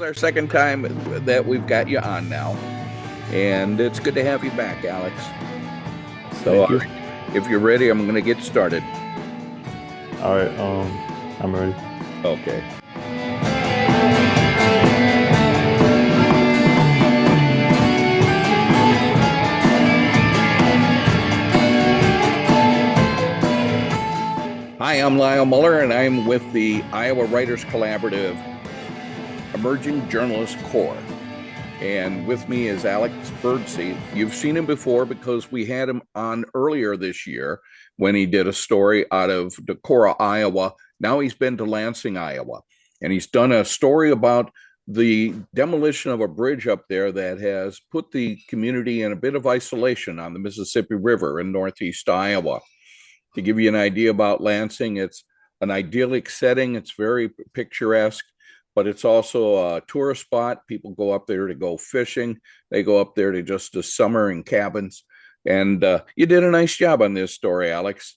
our second time that we've got you on now, and it's good to have you back, Alex. So, Thank you. if you're ready, I'm going to get started. All right, I'm ready. Okay. Hi, I'm Lyle Muller, and I'm with the Iowa Writers Collaborative Emerging Journalist Corps. And with me is Alex Birdsey. You've seen him before because we had him on earlier this year when he did a story out of Decorah, Iowa. Now he's been to Lansing, Iowa, and he's done a story about the demolition of a bridge up there that has put the community in a bit of isolation on the Mississippi River in northeast Iowa. To give you an idea about Lansing, it's an idyllic setting. It's very picturesque, but it's also a tourist spot. People go up there to go fishing. They go up there to summer in cabins. And you did a nice job on this story, Alex.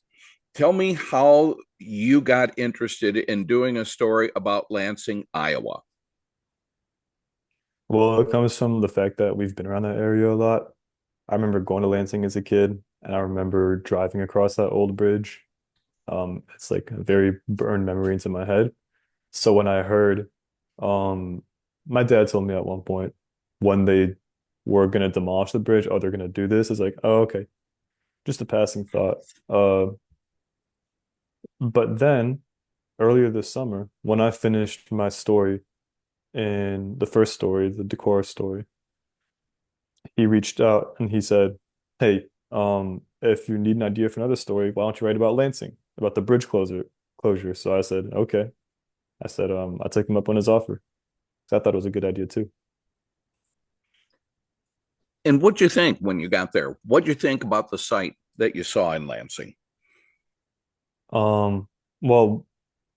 Tell me how you got interested in doing a story about Lansing, Iowa. Well, it comes from the fact that we've been around that area a lot. I remember going to Lansing as a kid, and I remember driving across that old bridge. It's like a very burned memory into my head. So when I heard, um, my dad told me at one point when they were gonna demolish the bridge, oh, they're gonna do this. It's like, oh, okay, just a passing thought. But then earlier this summer, when I finished my story in the first story, the Decorah story, he reached out and he said, "Hey, if you need an idea for another story, why don't you write about Lansing, about the bridge closure?" So I said, "Okay." I said, I took him up on his offer. So I thought it was a good idea too. And what'd you think when you got there? What'd you think about the site that you saw in Lansing? Well,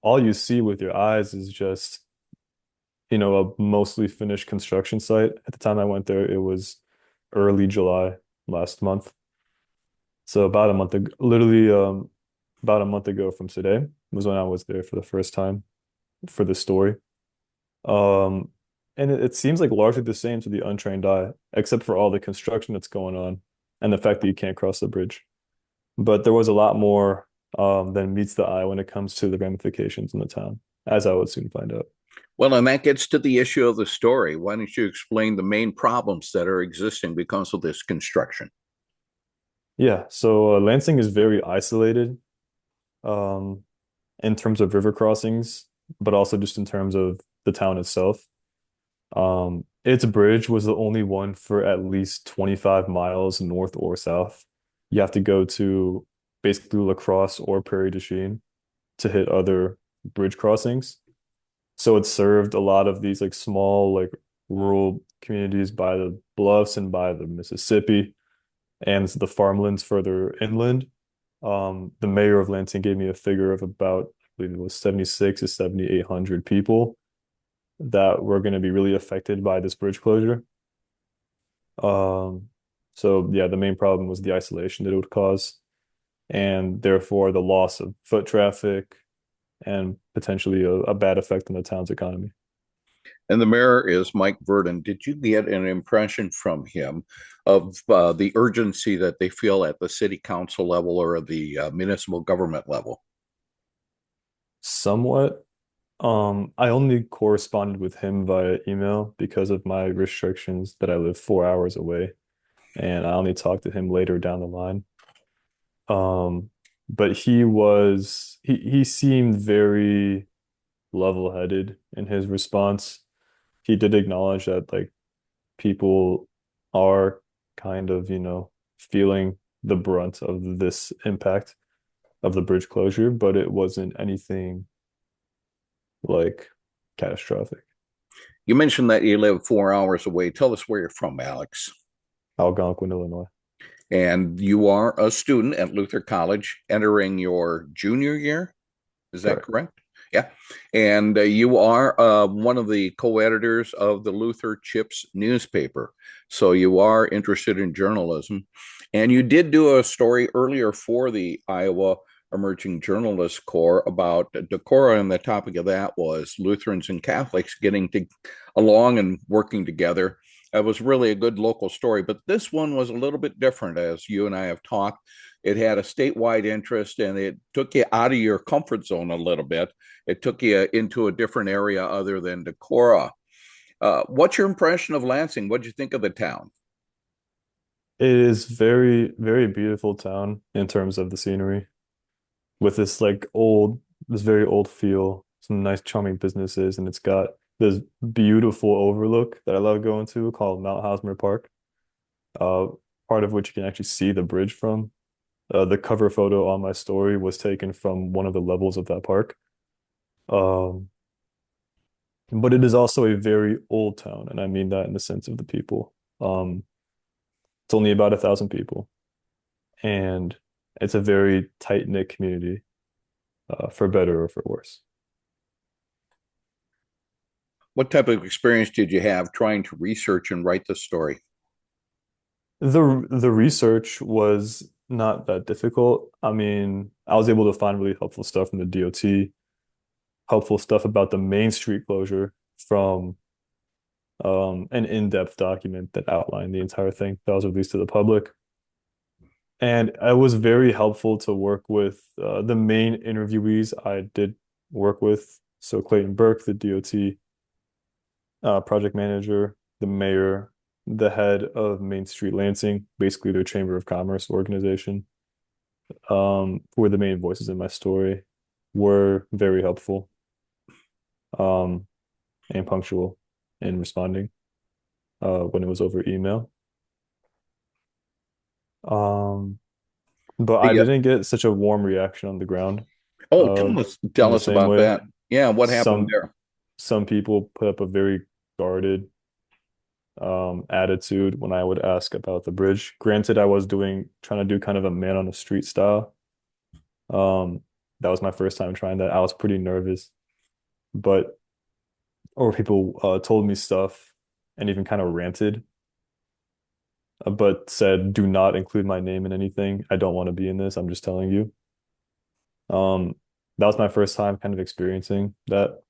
all you see with your eyes is just, a mostly finished construction site. At the time I went there, it was early July last month. So about a month ago, literally, about a month ago from today was when I was there for the first time for the story. Um, and it seems like largely the same to the untrained eye, except for all the construction that's going on and the fact that you can't cross the bridge. But there was a lot more than meets the eye when it comes to the ramifications in the town, as I would soon find out. Well, and that gets to the issue of the story. Why don't you explain the main problems that are existing because of this construction? Yeah, so Lansing is very isolated um, in terms of river crossings, but also just in terms of the town itself. Its bridge was the only one for at least 25 miles north or south. You have to go to basically La Crosse or Prairie du Chien to hit other bridge crossings. So it served a lot of these like small, like rural communities by the bluffs and by the Mississippi and the farmlands further inland. The mayor of Lansing gave me a figure of about, I believe it was 76 to 7,800 people that were going to be really affected by this bridge closure. Um, so yeah, the main problem was the isolation that it would cause, and therefore the loss of foot traffic and potentially a bad effect on the town's economy. And the mayor is Mike Verdon. Did you get an impression from him of the urgency that they feel at the city council level or the municipal government level? Somewhat. I only corresponded with him via email because of my restrictions that I live 4 hours away, and I only talked to him later down the line. But he seemed very level-headed in his response. He did acknowledge that like people are kind of, feeling the brunt of this impact of the bridge closure, but it wasn't anything like catastrophic. You mentioned that you live 4 hours away. Tell us where you're from, Alex. Algonquin, Illinois. And you are a student at Luther College entering your junior year. Is that Correct. correct? Yeah. And you are one of the co editors of the Luther Chips newspaper. So you are interested in journalism. And you did do a story earlier for the Iowa Emerging Journalists Corps about Decorah, and the topic of that was Lutherans and Catholics getting along and working together. It was really a good local story, but this one was a little bit different, as you and I have talked. It had a statewide interest, and it took you out of your comfort zone a little bit. It took you into a different area other than Decorah. What's your impression of Lansing? What did you think of the town? It is very, very beautiful town in terms of the scenery, with this this very old feel, some nice, charming businesses, and it's got this beautiful overlook that I love going to called Mount Hosmer Park. Uh, Part of which you can actually see the bridge from. The cover photo on my story was taken from one of the levels of that park. Um, but it is also a very old town, and I mean that in the sense of the people. It's only about 1,000 people, and it's a very tight-knit community, for better or for worse. What type of experience did you have trying to research and write the story? The research was not that difficult. I mean, I was able to find really helpful stuff from the DOT, helpful stuff about the Main Street closure from an in-depth document that outlined the entire thing that was released to the public. And it was very helpful to work with the main interviewees I did work with. So Clayton Burke, the DOT project manager, the mayor, the head of Main Street Lansing, basically their Chamber of Commerce organization, who were the main voices in my story, were very helpful um, and punctual in responding when it was over email. Um, but I Yeah. didn't get such a warm reaction on the ground. Oh, Uh, in tell the us same about way, that. Yeah, what happened some there? some people put up a very guarded attitude when I would ask about the bridge. Granted, I was doing trying to do kind of a man on the street style. Um, that was my first time trying that. I was pretty nervous, but or people told me stuff and even kind of ranted, but said, "Do not include my name in anything. I don't want to be in this. I'm just telling you." Um, that was my first time kind of experiencing that,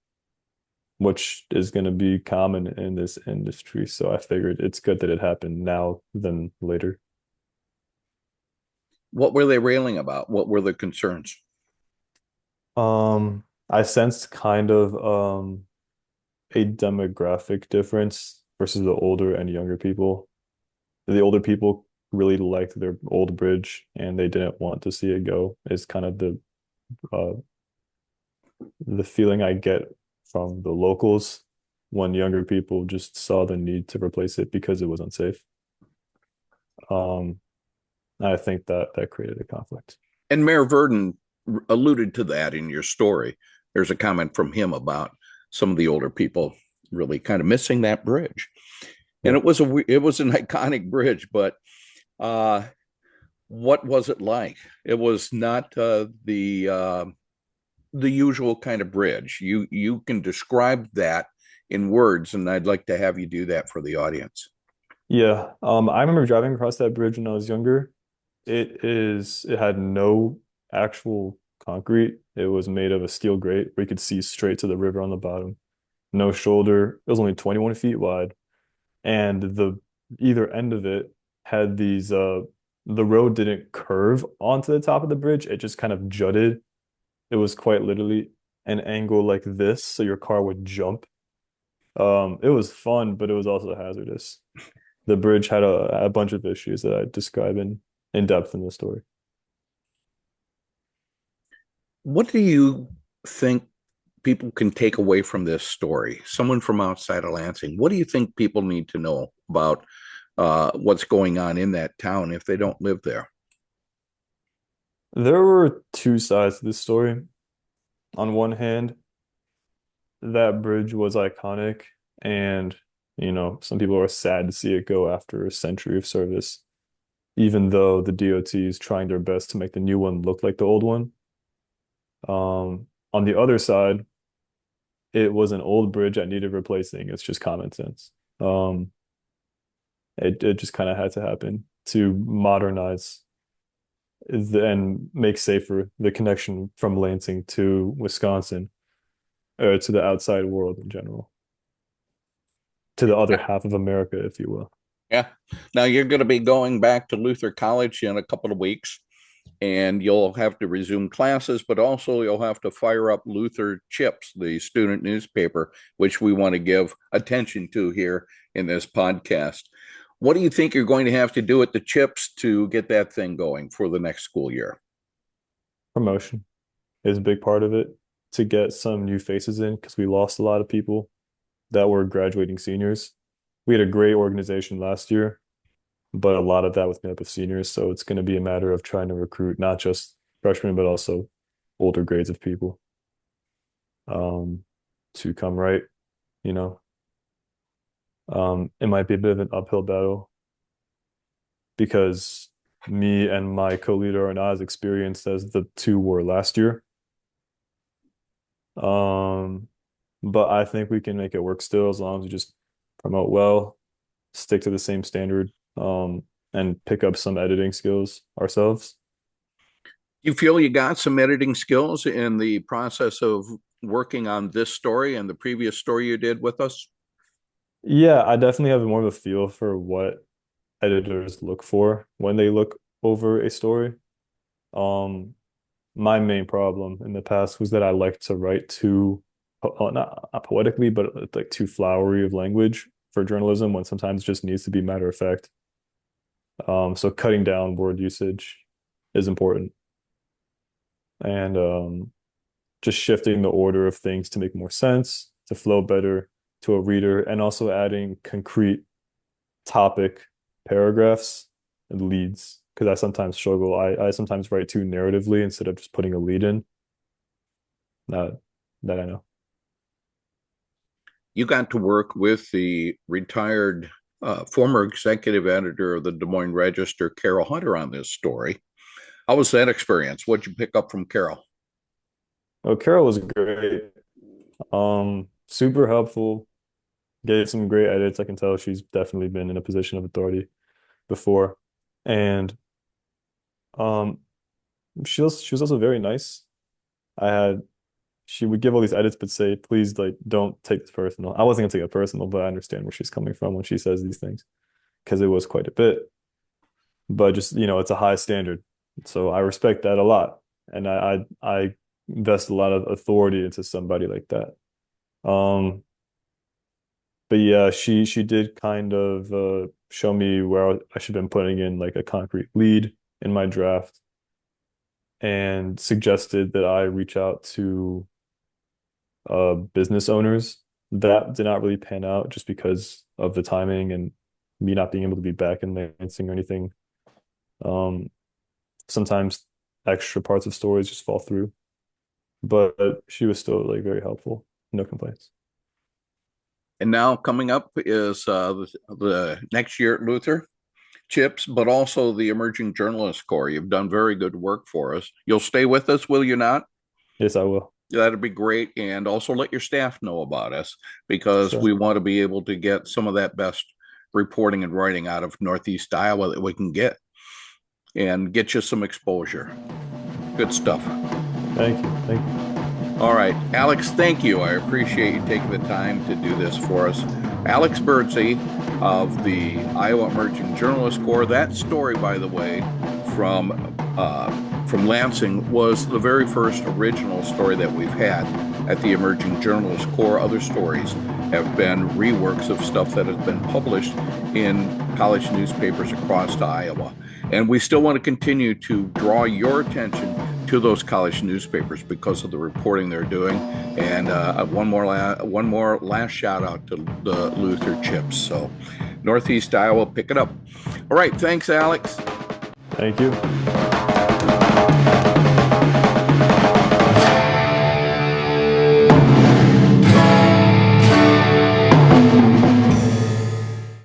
which is going to be common in this industry. So I figured it's good that it happened now than later. What were they railing about? What were the concerns? I sensed kind of a demographic difference versus the older and younger people. The older people really liked their old bridge and they didn't want to see it go, is kind of uh the feeling I get from the locals when younger people just saw the need to replace it because it was unsafe. Um, I think that that created a conflict. And Mayor Verdon alluded to that in your story. There's a comment from him about some of the older people really kind of missing that bridge. And Yeah. it was an iconic bridge, but uh, what was it like? It was not the usual kind of bridge. You can describe that in words, and I'd like to have you do that for the audience. Yeah. I remember driving across that bridge when I was younger. It had no actual concrete. It was made of a steel grate where you could see straight to the river on the bottom. No shoulder. It was only 21 feet wide. And the either end of it had the road didn't curve onto the top of the bridge. It just kind of jutted. It was quite literally an angle like this, so your car would jump. It was fun, but it was also hazardous. The bridge had a bunch of issues that I describe in depth in the story. What do you think people can take away from this story? Someone from outside of Lansing, what do you think people need to know about what's going on in that town if they don't live there? There were two sides to this story. On one hand, that bridge was iconic, and some people are sad to see it go after a century of service, even though the DOT is trying their best to make the new one look like the old one. On the other side, it was an old bridge that needed replacing. It's just common sense. Um, it just kind of had to happen to modernize and make safer the connection from Lansing to Wisconsin, or to the outside world in general, to the other half of America, if you will. Yeah. Now you're going to be going back to Luther College in a couple of weeks, and you'll have to resume classes, but also you'll have to fire up Luther Chips, the student newspaper, which we want to give attention to here in this podcast. What do you think you're going to have to do at the Chips to get that thing going for the next school year? Promotion is a big part of it, to get some new faces in because we lost a lot of people that were graduating seniors. We had a great organization last year, but a lot of that was made up of seniors. So it's going to be a matter of trying to recruit not just freshmen, but also older grades of people, um, to come right, you know. It might be a bit of an uphill battle because me and my co-leader are not as experienced as the two were last year. Um, but I think we can make it work still as long as we just promote well, stick to the same standard, and pick up some editing skills ourselves. You feel you got some editing skills in the process of working on this story and the previous story you did with us? Yeah, I definitely have more of a feel for what editors look for when they look over a story. Um, my main problem in the past was that I like to write too, not poetically, but like too flowery of language for journalism when sometimes it just needs to be matter of fact. So cutting down word usage is important, and just shifting the order of things to make more sense, to flow better to a reader, and also adding concrete topic paragraphs and leads because I sometimes struggle. I sometimes write too narratively instead of just putting a lead in. That that I know. You got to work with the retired former executive editor of the Des Moines Register, Carol Hunter, on this story. How was that experience? What'd you pick up from Carol? Oh, Carol was great. Super helpful. Gave some great edits. I can tell she's definitely been in a position of authority before. And um she was also very nice. I had she would give all these edits but say, please like don't take this personal. I wasn't gonna take it personal, but I understand where she's coming from when she says these things because it was quite a bit. But just, it's a high standard. So I respect that a lot. And I invest a lot of authority into somebody like that. Um, but yeah, she did kind of show me where I should have been putting in like a concrete lead in my draft and suggested that I reach out to business owners. That did not really pan out just because of the timing and me not being able to be back in Lansing or anything. Um, Sometimes extra parts of stories just fall through, but she was still like very helpful. No complaints. And now coming up is the next year at Luther, Chips, but also the Emerging Journalist Corps. You've done very good work for us. You'll stay with us, will you not? Yes, I will. That'd be great. And also let your staff know about us because Sure. we want to be able to get some of that best reporting and writing out of Northeast Iowa that we can get and get you some exposure. Good stuff. Thank you. Thank you. All right, Alex, thank you. I appreciate you taking the time to do this for us. Alex Birdsey of the Iowa Emerging Journalist Corps. That story, by the way, from from Lansing was the very first original story that we've had at the Emerging Journalist Corps. Other stories have been reworks of stuff that has been published in college newspapers across Iowa. And we still want to continue to draw your attention to those college newspapers because of the reporting they're doing. And one more last shout out to the Luther Chips. So Northeast Iowa, pick it up. All right. Thanks, Alex. Thank you.